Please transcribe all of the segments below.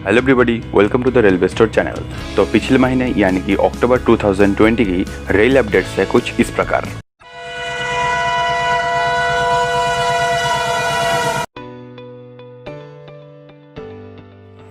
Hello everybody, welcome to the railway store channel. तो पिछले महीने यानी कि अक्टूबर 2020 की रेल अपडेट्स है कुछ इस प्रकार।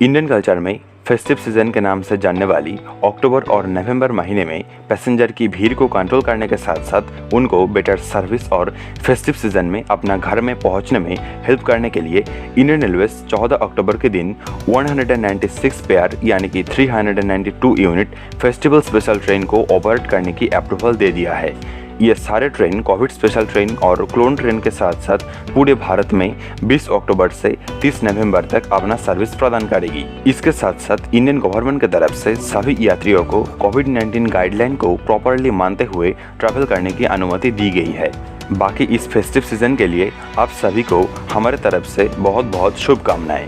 इंडियन कल्चर में फेस्टिव सीजन के नाम से जानने वाली अक्टूबर और नवंबर महीने में पैसेंजर की भीड़ को कंट्रोल करने के साथ साथ उनको बेटर सर्विस और फेस्टिव सीजन में अपना घर में पहुंचने में हेल्प करने के लिए इंडियन रेलवेज 14 अक्टूबर के दिन 196 पेयर यानी कि 392 यूनिट फेस्टिवल स्पेशल ट्रेन को ऑपरेट करने की अप्रूवल दे दिया है। ये सारे ट्रेन कोविड स्पेशल ट्रेन और क्लोन ट्रेन के साथ साथ पूरे भारत में 20 अक्टूबर से 30 नवंबर तक अपना सर्विस प्रदान करेगी। इसके साथ साथ इंडियन गवर्नमेंट की तरफ से सभी यात्रियों को कोविड-19 गाइडलाइन को प्रॉपरली मानते हुए ट्रैवल करने की अनुमति दी गई है। बाकी इस फेस्टिव सीजन के लिए आप सभी को हमारे तरफ से बहुत बहुत शुभकामनाएं।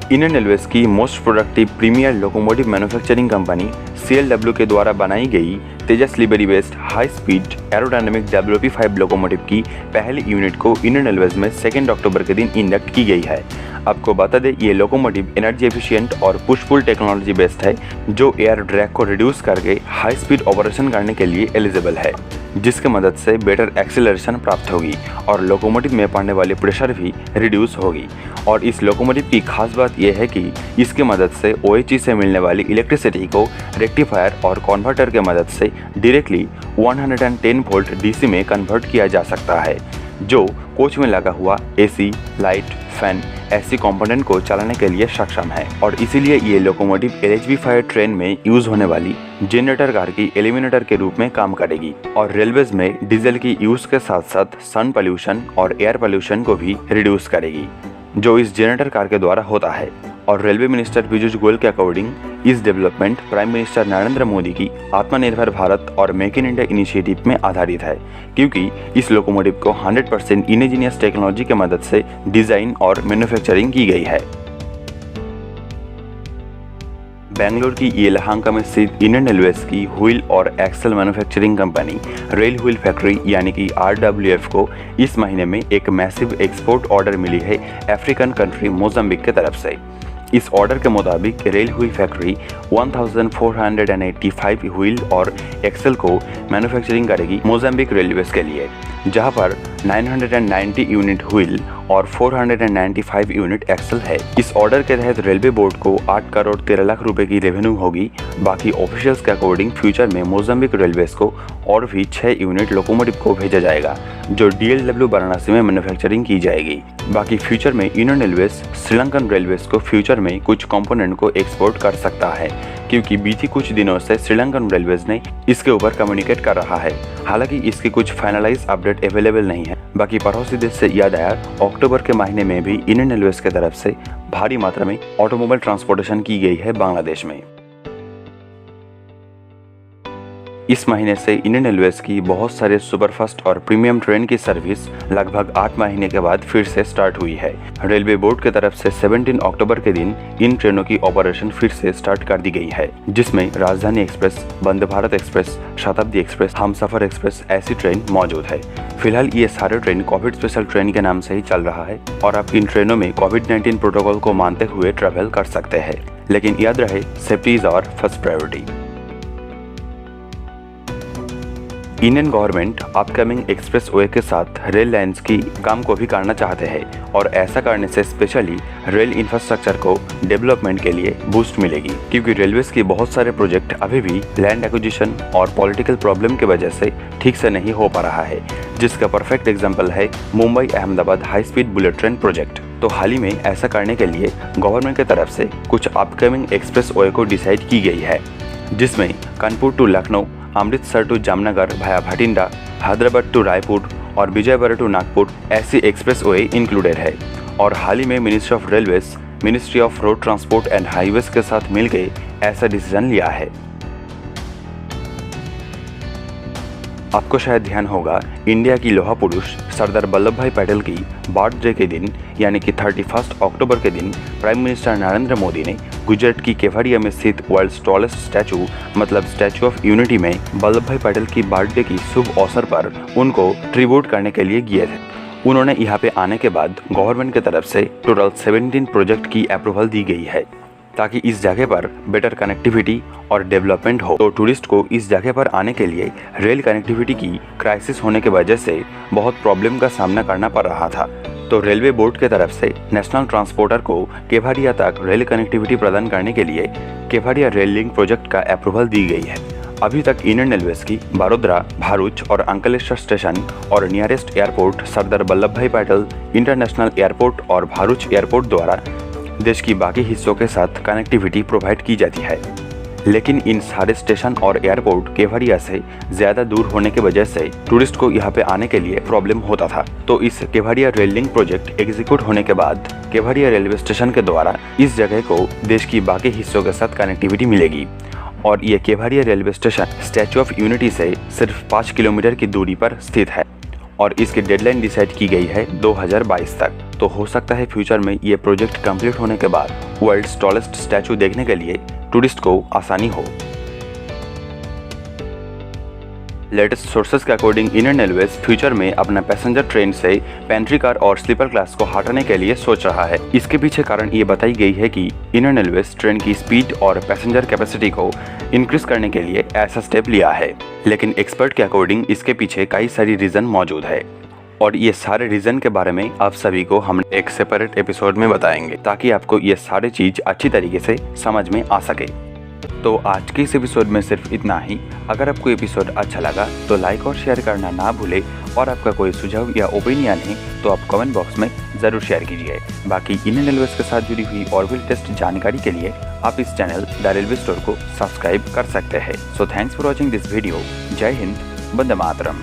इंडियन रेलवेज की most productive premier locomotive manufacturing company CLW के द्वारा बनाई गई तेजस लिबरी based high speed aerodynamic WP5 locomotive की पहली यूनिट को इंडियन रेलवेज में 2 अक्टूबर के दिन इंडक्ट की गई है। आपको बता दें, ये लोकोमोटिव एनर्जी एफिशिएंट और पुश पुल टेक्नोलॉजी बेस्ड है जो एयर ड्रैग को रिड्यूस करके हाई स्पीड ऑपरेशन करने के लिए एलिजिबल है, जिसके मदद से बेटर एक्सेलरेशन प्राप्त होगी और लोकोमोटिव में पड़ने वाली प्रेशर भी रिड्यूस होगी। और इस लोकोमोटिव की खास बात यह है कि इसकी मदद से OHE से मिलने वाली इलेक्ट्रिसिटी को रेक्टिफायर और कन्वर्टर के मदद से डायरेक्टली 110 वोल्ट DC में कन्वर्ट किया जा सकता है, जो कोच में लगा हुआ AC, लाइट, फैन ऐसी कंपोनेंट को चलाने के लिए सक्षम है। और इसीलिए ये लोकोमोटिव LHV5 ट्रेन में यूज होने वाली जनरेटर कार की एलिमिनेटर के रूप में काम करेगी और रेलवेज में डीजल की यूज के साथ साथ सन पोल्यूशन और एयर पोल्यूशन को भी रिड्यूस करेगी, जो इस जनरेटर कार के द्वारा होता है। और रेलवे मिनिस्टर पीयूष गोयल के अकॉर्डिंग इस development prime minister Narendra Modi की आत्मनिर्भर भारत और मेक इन इंडिया इनिशिएटिव में आधारित है, क्योंकि इस लोकोमोटिव को 100% इंडिजिनियस टेक्नोलॉजी की मदद से डिजाइन और मैन्युफैक्चरिंग की गई है। बेंगलुरु की येलहांका में स्थित इंडियन रेलवेज की व्हील और axle manufacturing company rail wheel factory यानी कि RWF को इस महीने में एक मैसिव एक्सपोर्ट ऑर्डर मिली है अफ्रीकन कंट्री मोजाम्बिक की तरफ से। इस ऑर्डर के मुताबिक रेल व्हील फैक्ट्री 1485 व्हील और एक्सल को मैन्युफैक्चरिंग करेगी मोजाम्बिक रेलवेज के लिए, जहां पर 990 यूनिट व्हील और 495 यूनिट एक्सल है। इस ऑर्डर के तहत रेलवे बोर्ड को 8 करोड़ 13 लाख रुपए की रेवेन्यू होगी। बाकी ऑफिशियल्स के अकॉर्डिंग फ्यूचर में मोजाम्बिक रेलवेज को और भी 6 यूनिट लोकोमोटिव को भेजा जाएगा, जो DLW वाराणसी में मैन्युफैक्चरिंग की जाएगी। बाकी फ्यूचर में इंडियन रेलवेज श्रीलंकन रेलवेज को फ्यूचर में कुछ कंपोनेंट को एक्सपोर्ट कर सकता है, क्योंकि बीती कुछ दिनों से श्रीलंकन रेलवेज ने इसके ऊपर कम्युनिकेट कर रहा है। हालांकि इसकी कुछ फाइनलाइज अपडेट अवेलेबल नहीं है। बाकी पड़ोसी देश से याद आया, अक्टूबर के महीने में भी इंडियन रेलवेज की तरफ से भारी मात्रा में ऑटोमोबाइल ट्रांसपोर्टेशन की गई है बांग्लादेश में। इस महीने से इंडियन रेलवेज की बहुत सारे सुपरफास्ट और प्रीमियम ट्रेन की सर्विस लगभग 8 महीने के बाद फिर से स्टार्ट हुई है। रेलवे बोर्ड की तरफ से 17 अक्टूबर के दिन इन ट्रेनों की ऑपरेशन फिर से स्टार्ट कर दी गई है, जिसमें राजधानी एक्सप्रेस, वंदे भारत एक्सप्रेस, शताब्दी एक्सप्रेस, हमसफर एक्सप्रेस ऐसी ट्रेन मौजूद है। फिलहाल ये सारे ट्रेन कोविड स्पेशल ट्रेन के नाम से ही चल रहा है और आप इन ट्रेनों में कोविड-19 प्रोटोकॉल को मानते हुए ट्रेवल कर सकते हैं, लेकिन याद रहे safety is our first priority. Indian government upcoming expressway के साथ रेल लाइन्स की काम को भी करना चाहते हैं और ऐसा करने से स्पेशली रेल इंफ्रास्ट्रक्चर को डेवलपमेंट के लिए बूस्ट मिलेगी, क्योंकि रेलवेज की बहुत सारे प्रोजेक्ट अभी भी लैंड एक्विजिशन और पॉलिटिकल प्रॉब्लम की वजह से ठीक से नहीं हो पा रहा है, जिसका परफेक्ट एग्जाम्पल है Mumbai Ahmedabad high speed bullet train project. तो हाल ही में ऐसा करने के लिए गवर्नमेंट की तरफ से कुछ अपकमिंग एक्सप्रेस वे को डिसाइड की गई है, जिसमें कानपुर टू लखनऊ, अमृतसर टू जामनगर भाया भटिंडा, हैदराबाद टू रायपुर और विजयवाड़ा टू नागपुर ऐसी एक्सप्रेस वे इंक्लूडेड है। और हाल ही में ministry of railways, ministry of road transport and highways के साथ मिलकर ऐसा डिसीजन लिया है। आपको शायद ध्यान होगा, इंडिया की लोहा पुरुष सरदार वल्लभ भाई पटेल की बर्थडे के दिन यानी कि 31 अक्टूबर के दिन प्राइम मिनिस्टर नरेंद्र मोदी ने गुजरात की केवड़िया में स्थित वर्ल्ड्स टॉलेस्ट स्टैचू मतलब स्टैचू ऑफ यूनिटी में वल्लभ भाई पटेल की बर्थडे की शुभ अवसर पर उनको ट्रिब्यूट करने के लिए गए थे। उन्होंने यहाँ पे आने के बाद गवर्नमेंट की तरफ से टोटल 17 प्रोजेक्ट की अप्रूवल दी गई है ताकि इस जगह पर बेटर कनेक्टिविटी और डेवलपमेंट हो। तो टूरिस्ट को इस जगह पर आने के लिए रेल कनेक्टिविटी की क्राइसिस होने की वजह से बहुत प्रॉब्लम का सामना करना पड़ रहा था। तो रेलवे बोर्ड की तरफ से नेशनल ट्रांसपोर्टर को केवड़िया तक रेल कनेक्टिविटी प्रदान करने के लिए केवड़िया रेल लिंक प्रोजेक्ट का अप्रूवल दी गई है। अभी तक इंडियन रेलवेज की बड़ोदरा, भरूच और अंकलेश्वर स्टेशन और नियरेस्ट एयरपोर्ट सरदार वल्लभ भाई पटेल इंटरनेशनल एयरपोर्ट और भरूच एयरपोर्ट द्वारा देश की बाकी हिस्सों के साथ कनेक्टिविटी प्रोवाइड की जाती है, लेकिन इन सारे स्टेशन और एयरपोर्ट केवड़िया से ज़्यादा दूर होने की वजह से टूरिस्ट को यहाँ पे आने के लिए प्रॉब्लम होता था। तो इस Kevadia rail link project execute होने के बाद केवड़िया रेलवे स्टेशन के द्वारा इस जगह को देश की बाकी हिस्सों के साथ कनेक्टिविटी मिलेगी और ये Kevadia railway station statue of unity से सिर्फ 5 किलोमीटर की दूरी पर स्थित है और इसकी डेडलाइन डिसाइड की गई है 2022 तक। तो हो सकता है फ्यूचर में ये प्रोजेक्ट कंप्लीट होने के बाद वर्ल्ड्स टॉलेस्ट स्टैचू देखने के लिए टूरिस्ट को आसानी हो। लेटेस्ट सोर्सेज के अकॉर्डिंग इंडियन रेलवेज फ्यूचर में अपना पैसेंजर ट्रेन से पेंट्री कार और स्लीपर क्लास को हटाने के लिए सोच रहा है। इसके पीछे कारण ये बताई गई है कि इंडियन रेलवेज ट्रेन की स्पीड और पैसेंजर कैपेसिटी को इंक्रीज करने के लिए ऐसा स्टेप लिया है, लेकिन एक्सपर्ट के अकॉर्डिंग इसके पीछे कई सारी रीजन मौजूद है और ये सारे रीजन के बारे में आप सभी को हम एक सेपरेट एपिसोड में बताएंगे ताकि आपको ये सारे चीज अच्छी तरीके से समझ में आ सके। तो आज के इस एपिसोड में सिर्फ इतना ही। अगर आपको एपिसोड अच्छा लगा तो लाइक और शेयर करना ना भूले और आपका कोई सुझाव या ओपिनियन है तो आप कमेंट बॉक्स में ज़रूर शेयर कीजिए। बाकी इंडियन रेलवेज के साथ जुड़ी हुई और भी लेटेस्ट जानकारी के लिए आप इस चैनल द रेलवे स्टोर को सब्सक्राइब कर सकते हैं। So thanks for watching this video. जय हिंद, वंदे मातरम।